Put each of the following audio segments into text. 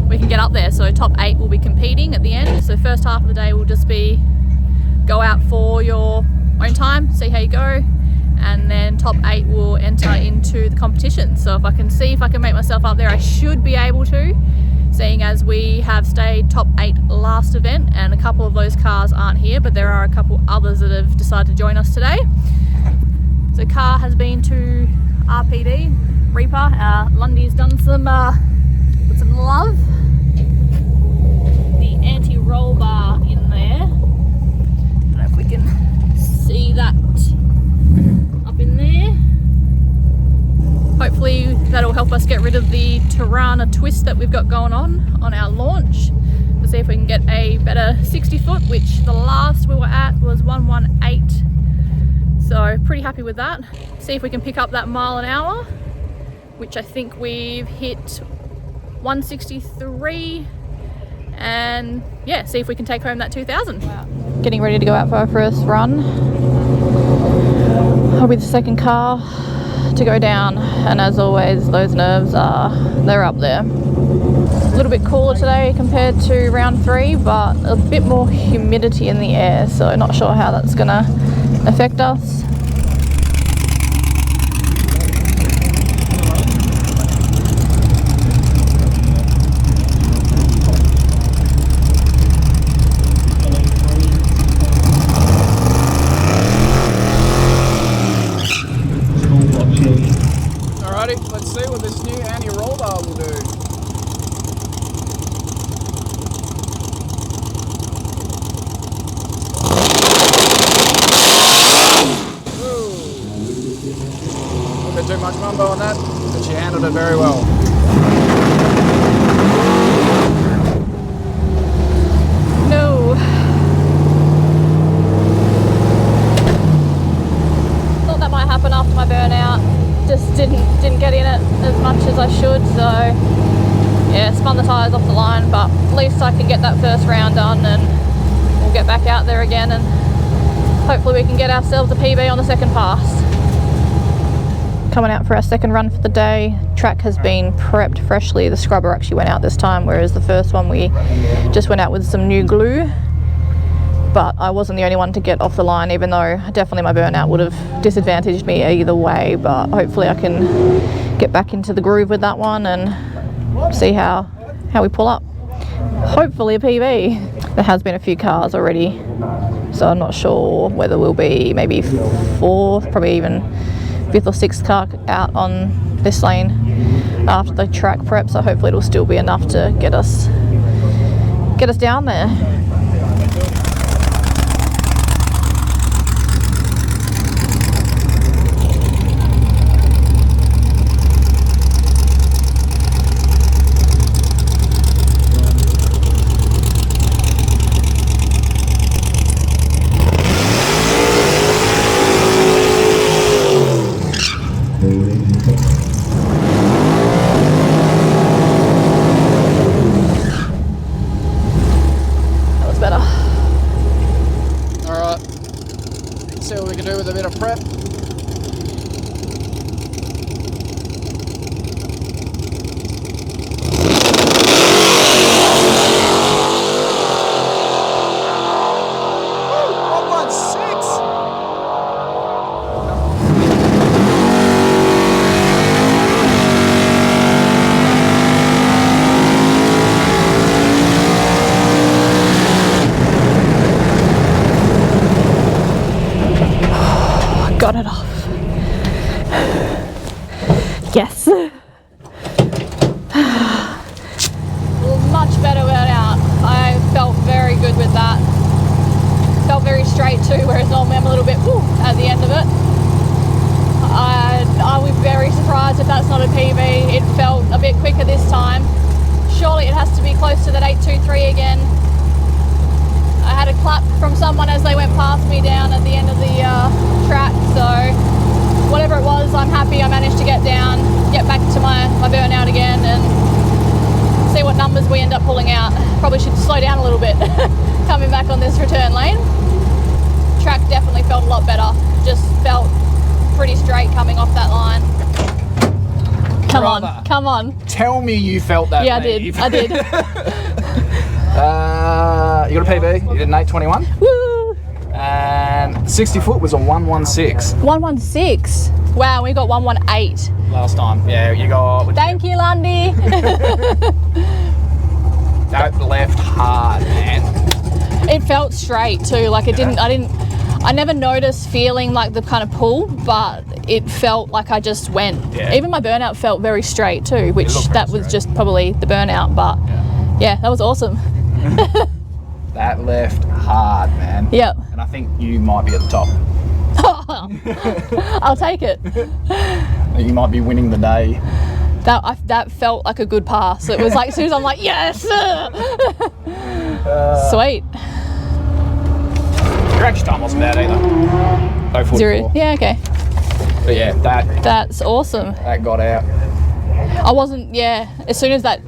we can get up there. So top 8 will be competing at the end. So first half of the day will just be go out for your own time, see how you go, and then top 8 will enter into the competition. So if I can see if I can make myself up there, I should be able to, seeing as we have stayed top 8 last event and a couple of those cars aren't here, but there are a couple others that have decided to join us today. So car has been to RPD, Reaper. Lundy's done some with some love. The anti-roll bar in there. I don't know if we can see that up in there. Hopefully that'll help us get rid of the Torana twist that we've got going on our launch. To see if we can get a better 60 foot, which the last we were at was 118. So pretty happy with that. See if we can pick up that mile an hour, which I think we've hit 163, and yeah, see if we can take home that 2,000. Wow. Getting ready to go out for our first run. I'll be the second car to go down, and as always those nerves they're up there. A little bit cooler today compared to round 3, but a bit more humidity in the air, so not sure how that's gonna affect us. Alrighty, let's see what this new anti-roll bar will do. A bit too much mumbo on that, but she handled it very well. No. Thought that might happen after my burnout. Just didn't get in it as much as I should, so yeah, spun the tyres off the line, but at least I can get that first round done and we'll get back out there again and hopefully we can get ourselves a PB on the second pass. Coming out for our second run for the day. Track has been prepped freshly. The scrubber actually went out this time, whereas the first one we just went out with some new glue. But I wasn't the only one to get off the line, even though definitely my burnout would have disadvantaged me either way, but hopefully I can get back into the groove with that one and see how we pull up. Hopefully a PB. There has been a few cars already, so I'm not sure whether we'll be maybe 4th, probably even 5th or 6th car out on this lane after the track prep, so hopefully it'll still be enough to get us down there. See what we can do with a bit of prep. Got it off. Yes. Much better workout. I felt very good with that. Felt very straight too, whereas normally I'm a little bit at the end of it. I was very surprised if that's not a PB. It felt a bit quicker this time. Surely it has to be close to that 823 again. I had a clap from someone as they went past me down at the end of the track, so whatever it was, I'm happy I managed to get down, get back to my burnout again and see what numbers we end up pulling out. Probably should slow down a little bit coming back on this return lane. Track definitely felt a lot better, just felt pretty straight coming off that line. Come brother. on, come on. Tell me you felt that. Yeah, Maeve. I did. You got a PB. You did an 8:21. Woo! And 60 foot was a 1:16 1:16. Wow, we got 1:18. last time. Yeah, you got. Thank you, Lundy. That left hard, man. It felt straight too. Like it didn't. I never noticed feeling like the kind of pull, but it felt like I just went. Yeah. Even my burnout felt very straight too, which looked very that was straight. just probably the burnout. But yeah, that was awesome. That left hard, man. Yep. And I think you might be at the top. I'll take it. You might be winning the day. That felt like a good pass. It was like as soon as I'm like, yes! Sweet. Your actual time wasn't bad either. 0:44. 0. Yeah, okay. But yeah, That's awesome. that got out. I wasn't, yeah, as soon as that,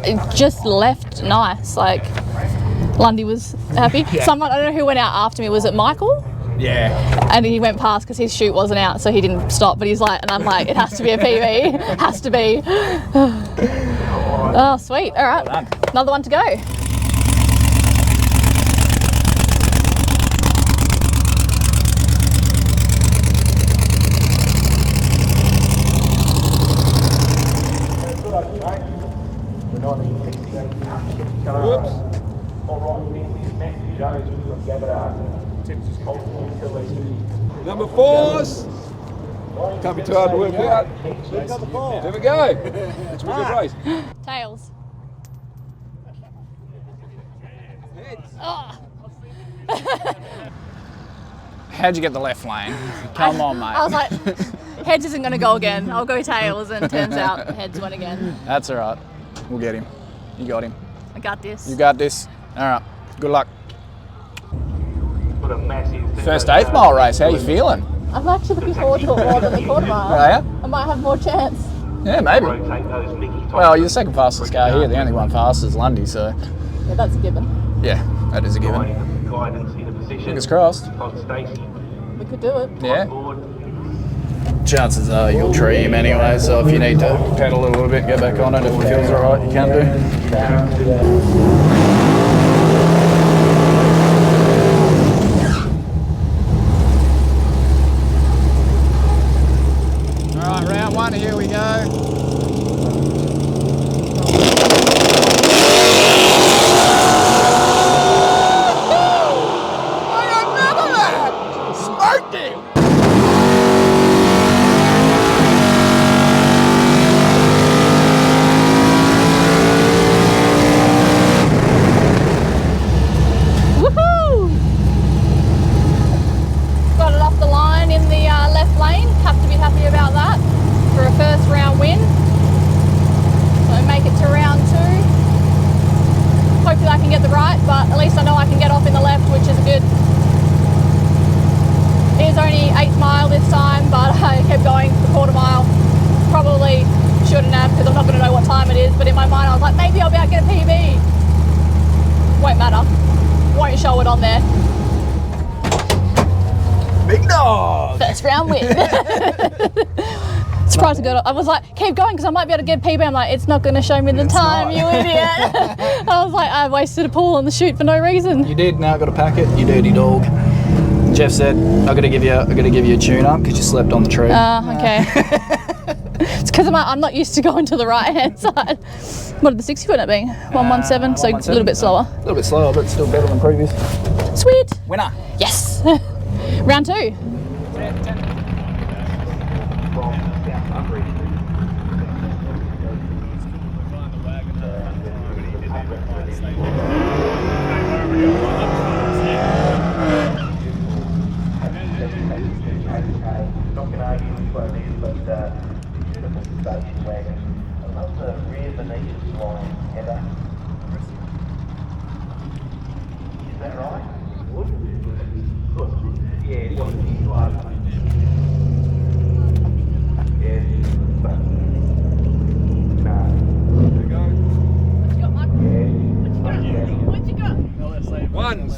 it just left nice. Like, Lundy was happy. Yeah. Someone, I don't know who went out after me. Was it Michael? Yeah. And he went past because his chute wasn't out, so he didn't stop. But he's like, and I'm like, it has to be a PB. It has to be. Oh, sweet. All right. Well done. Another one to go. Number 4s. Can't be too hard to work out. There we go. That's a good race. Tails. How'd you get the left lane? Come on, mate. I was like, heads isn't going to go again. I'll go tails, and turns out heads went again. That's all right. We'll get him. You got him. I got this. You got this. All right. Good luck. First 8th mile race. How you feeling? I'm actually looking forward to it more than the quarter mile. Oh, yeah? I might have more chance. Yeah, maybe. Well, you're the second fastest car here. The only one fastest is Lundy, so Yeah, that's a given. yeah, that is a given. Fingers crossed. We could do it. Yeah. Chances are you'll tree him anyway, so if you need to pedal a little bit, get back on it. If it feels alright, you can do. Alright, round 1, here we go. Smoked him! Woohoo! Got it off the line in the left lane. Have to be happy about that for a first round win. So make it to round 2. Hopefully I can get the right, but at least I know I can get off in the left, which is good. It is only 8th mile this time, but I kept going the quarter mile. Probably shouldn't have, because I'm not going to know what time it is, but in my mind I was like, maybe I'll be able to get a PB. Won't matter. Won't show it on there. Big dog! First round win. Surprised I got it. I was like, keep going because I might be able to get a PB. I'm like, it's not going to show me the time, not. you idiot. I was like, I wasted a pull on the chute for no reason. You did, now I've got to pack it, you dirty dog. Jeff said, I gotta give you a tune up because you slept on the tree. Okay. It's because I'm not used to going to the right hand side. What did the 60 foot end up being? 117, so a little bit slower. A little bit slower, but still better than previous. Sweet. Winner. Yes. Round 2. Ones.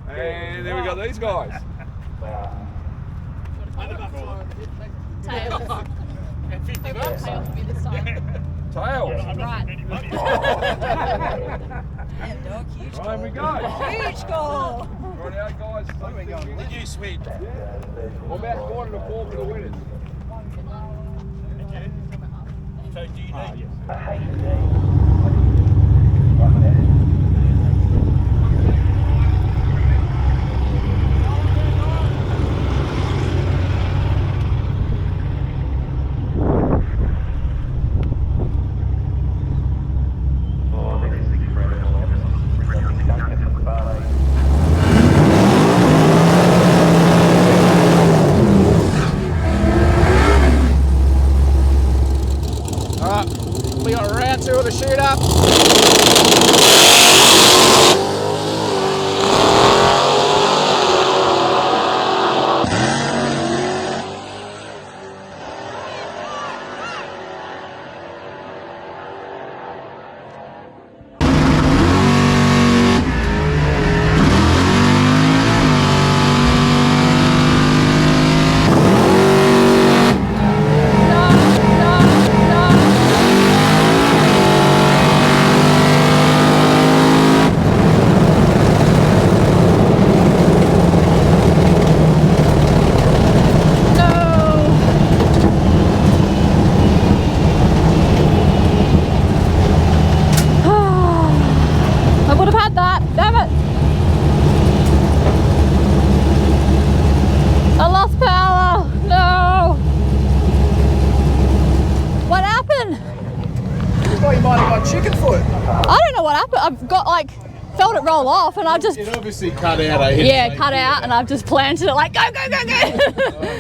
And there we go, these guys. Tails. And 50 bucks. Tails will be this time. Tails. Right. Right, we go. Huge goal. Right out, guys. What are we going? Did you sweep? What about 4 to 4 for the winners? So do you need? Alright, we got round 2 of the shootout. Chicken foot. I don't know what happened. I've got felt it roll off and I just It obviously cut out. cut out and I've just planted it like go. I'm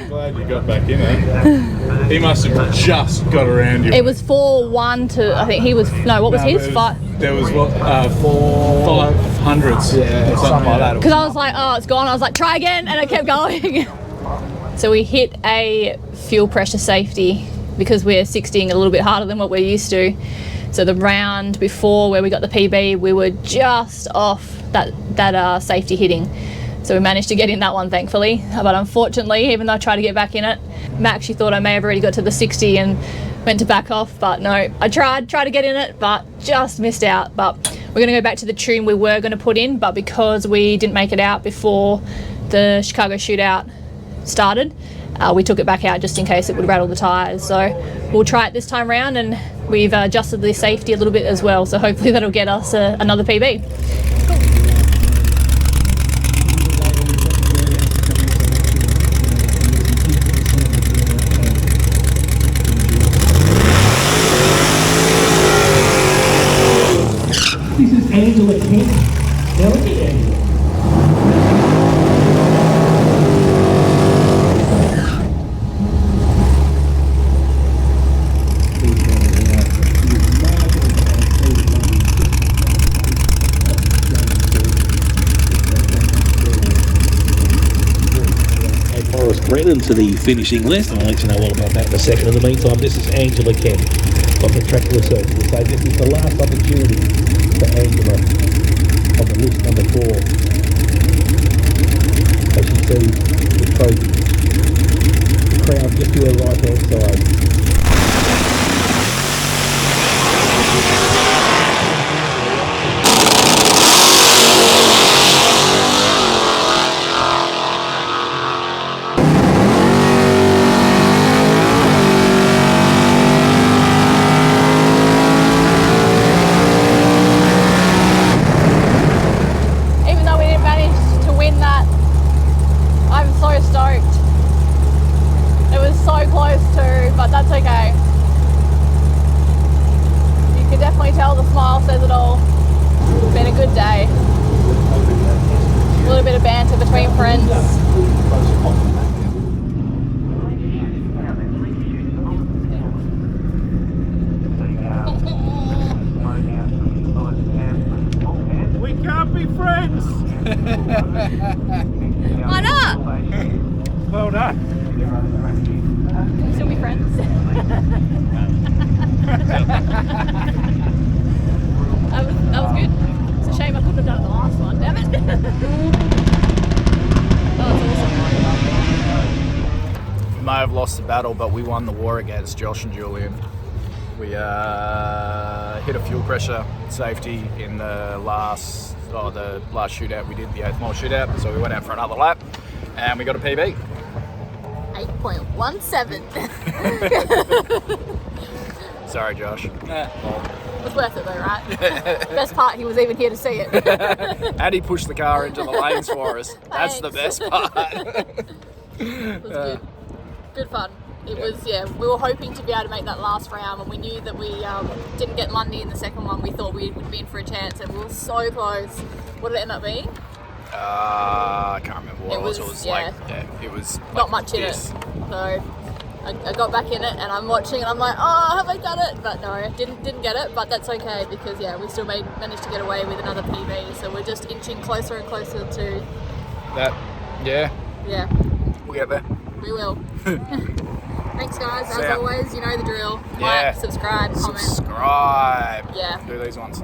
glad you got back in it. He must have just got around you. It was 4-1 to I think he was what was his fight? There was what 500s, Yeah, something like that. Because I was like, oh, it's gone. I was like, try again, and it kept going. So we hit a fuel pressure safety because we're 60ing a little bit harder than what we're used to. So the round before where we got the PB, we were just off that safety hitting. So we managed to get in that one, thankfully. But unfortunately, even though I tried to get back in it, Matt actually thought I may have already got to the 60 and went to back off. But no, I tried to get in it, but just missed out. But we're going to go back to the tune we were going to put in, but because we didn't make it out before the Chicago shootout started, we took it back out just in case it would rattle the tyres. So we'll try it this time round, and we've adjusted the safety a little bit as well, so hopefully that'll get us another PB. This is Angela King. Melody Angela. Brennan to the finishing list, and I'll let you know all about that in a second. In the meantime, this is Angela King. Got the track research to say this is the last opportunity for Angela on the list number 4 as she sees the trophy. The crowd just to her right hand side. Why not? Well done. Can we still be friends? that was good. It's a shame I couldn't have done the last one, damn it. Oh, that's awesome. May have lost lost the battle, but we won the war against Josh and Julian. We hit a fuel pressure safety in the last shootout we did, the 8th mile shootout. So we went out for another lap, and we got a PB. 8.17. Sorry, Josh. It's worth it though, right? Best part, he was even here to see it. And he pushed the car into the lanes for us. That's the best part. It was good. Good fun. It was, we were hoping to be able to make that last round, and we knew that we didn't get Lundy in the second one. We thought we would be in for a chance, and we were so close. What did it end up being? I can't remember what it was. It was it was not much in it. So I got back in it, and I'm watching, and I'm like, oh, have I done it? But no, didn't get it. But that's okay, because we still managed to get away with another PB. So we're just inching closer and closer to that. Yeah. Yeah. We'll get there. We will. Thanks, guys. As Yeah. always, you know the drill. Yeah. Like, subscribe, comment. Subscribe. Yeah. Do these ones.